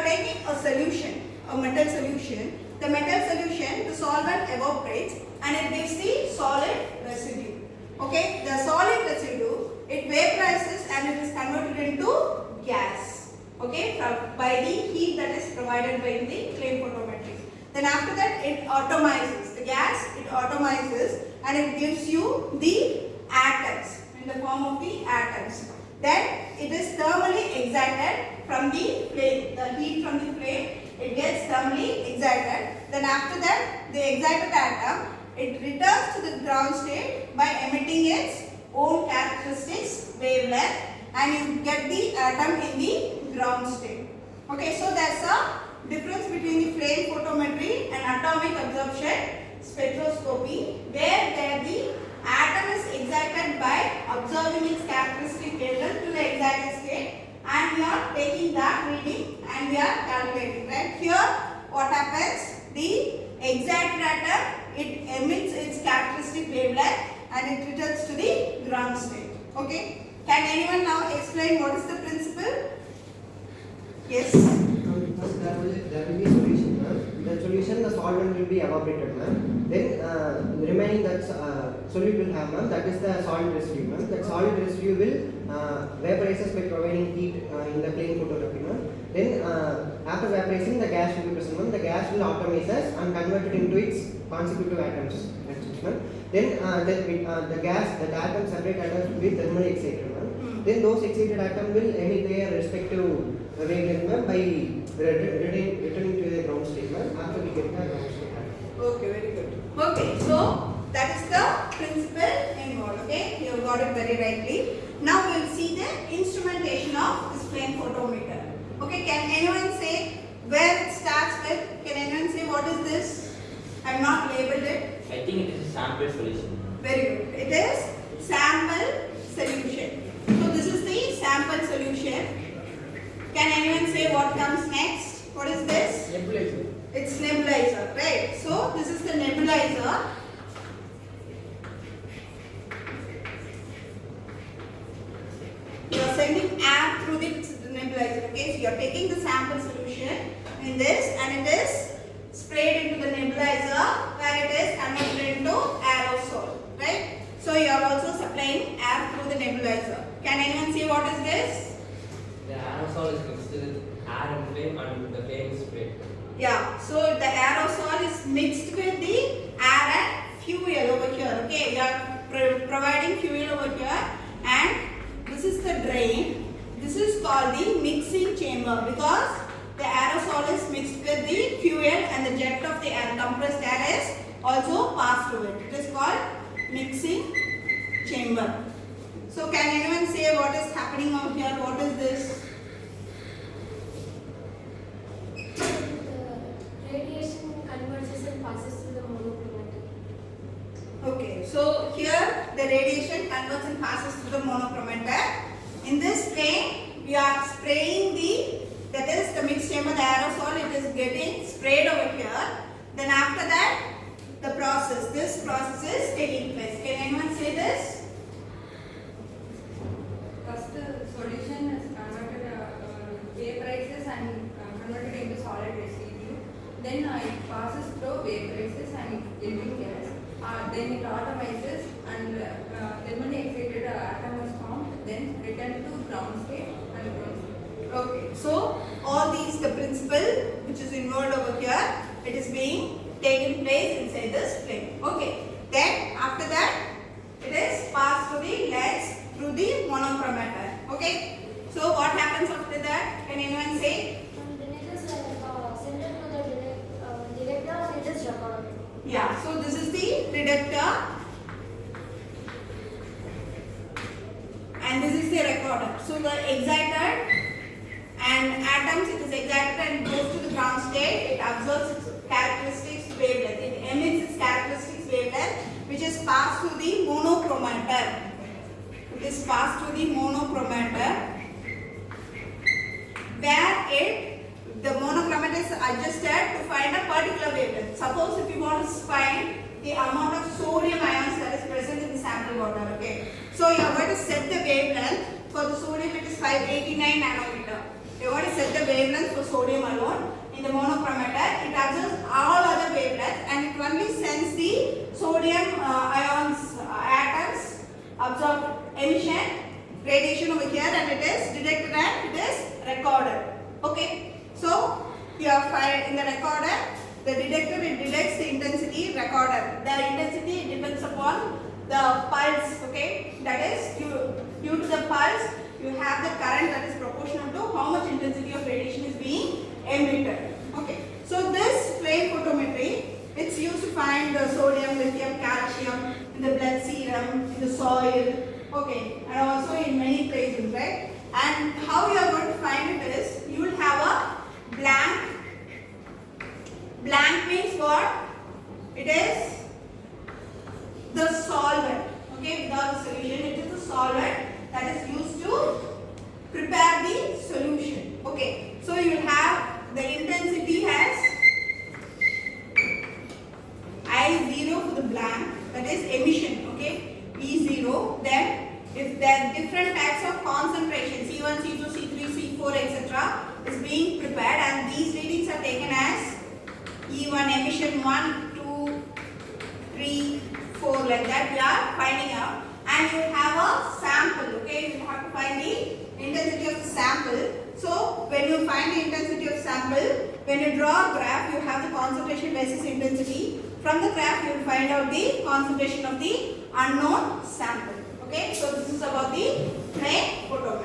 taking a solution, a metal solution. The metal solution, the solvent evaporates and it gives the solid residue. Okay, the solid residue, it vaporizes and it is converted into gas. Okay, by the heat that is provided by the flame photometry. Then after that, it atomizes the gas. It atomizes and it gives you the atoms in the form of the atoms. Then it is thermally excited from the flame. The heat from the flame, it gets thermally excited. Then after that, the excited atom, it returns to the ground state by emitting its own characteristics wavelength, and you get the atom in the ground state. Okay, so that's a difference between the flame photometry and atomic absorption spectroscopy, where there the atom is excited by observing its characteristic wavelength to the excited state, and we are taking that reading and we are calculating. Right here, what happens? The excited atom, it emits its characteristic wavelength and it returns to the ground state. Okay. Can anyone now explain what is the principle? Yes. First there will be solution, ma'am. The solution, the solvent will be evaporated, ma'am. Then the remaining that solute will have, ma'am, that is the solid residue, ma'am. That solid residue will vaporizes by providing heat in the flame photography, ma'am. Then after vaporizing, the gas will be present, ma'am. The gas will atomizes and converted into its consecutive atoms, ma'am. Then the gas, the atoms, separate atoms will be thermally excited, ma'am. Then those excited atoms will emit their respective wavelength, ma'am, by returning to the ground state, ma'am, after we get the ground state. Okay, very good. Okay, so that is the principle involved. Okay, you got it very rightly. Now we will see the instrumentation of this flame photometer. Okay, can anyone say where it starts with? Can anyone say what is this? I have not labeled it. I think it is a sample solution. Very good. It is sample solution. So this is the sample solution. Can anyone say what comes next? What is this? Nebulizer. It's nebulizer, right? So this is the nebulizer. You are sending air through the nebulizer. Okay, so you are taking the sample solution in this and it is sprayed into the nebulizer where it is converted into aerosol, right? So you are also supplying air through the nebulizer. Can anyone see what is this? The aerosol is mixed with air and flame, and the flame is sprayed. Yeah, so the aerosol is mixed with the air and fuel over here. Okay, we are providing fuel over here, and this is the drain. This is called the mixing chamber because the aerosol is mixed with the fuel and the jet of the air, compressed air is also passed through it. It is called mixing chamber. So can anyone say what is happening out here? What is this? Radiation converges and passes through the monochromatic. Okay, so here the radiation converts and passes through the monochromator. In this plane, we are spraying that is the mixed chamber, the aerosol, it is getting sprayed over here. Then after that, this process is taking place. Can anyone say this? First, the solution is converted, vaporizes and converted into solid residue. Then it passes through vaporizes and giving gas. Then it atomizes and thermally excited atom is formed. Then return to ground state and ground state. Okay, so all these, the principle which is involved over here, it is being taken place inside this flame. Okay, then after that, it is passed through the lens through the monochromator. Okay, so what happens after that? Can anyone say? Then it is sent to the detector and it is recorded. Yeah, so this is the detector and this is the recorder. So the excited and atoms, it is excited and goes to the ground state. It observes its characteristics wavelength. It emits its characteristics wavelength, which is passed through the monochromator. It is passed through the monochromator, where the monochromator is adjusted to find a particular wavelength. Suppose if you want to find the amount of sodium ions that is present in the sample water. Okay, so you are going to set the wavelength for the sodium. It is 589 nanometer. You are going to set the wavelength for sodium alone in the monochromator. It absorbs all other wavelengths and it only sends the sodium ions atoms absorb emission radiation over here, and it is detected and it is recorded. Okay, so you are in the recorder, the detector, it detects the intensity, recorder the intensity depends upon the pulse. Okay, that is due to the pulse you have the current that is proportional to how much intensity of radiation is being emitted. Okay, so this flame photometry, it's used to find the sodium, lithium, calcium in the blood serum, in the soil, okay, and also in many places, right? And how you are going to find it is, you will have a blank. Blank means what? It is the solvent, okay, without the solution. It is the solvent that is used to prepare the solution. Okay, so you will have the intensity has I0 for the blank, that is emission, okay, E0. Then if there are different types of concentration, C1, C2, C3, C4, etc. is being prepared, and these readings are taken as E1, emission 1, 2, 3, 4, like that we are finding out. And you have a sample, okay, you have to find the intensity of the sample. So when you find the intensity of sample, when you draw a graph, you have the concentration versus intensity. From the graph you will find out the concentration of the unknown sample. Okay, so this is about the flame photometry.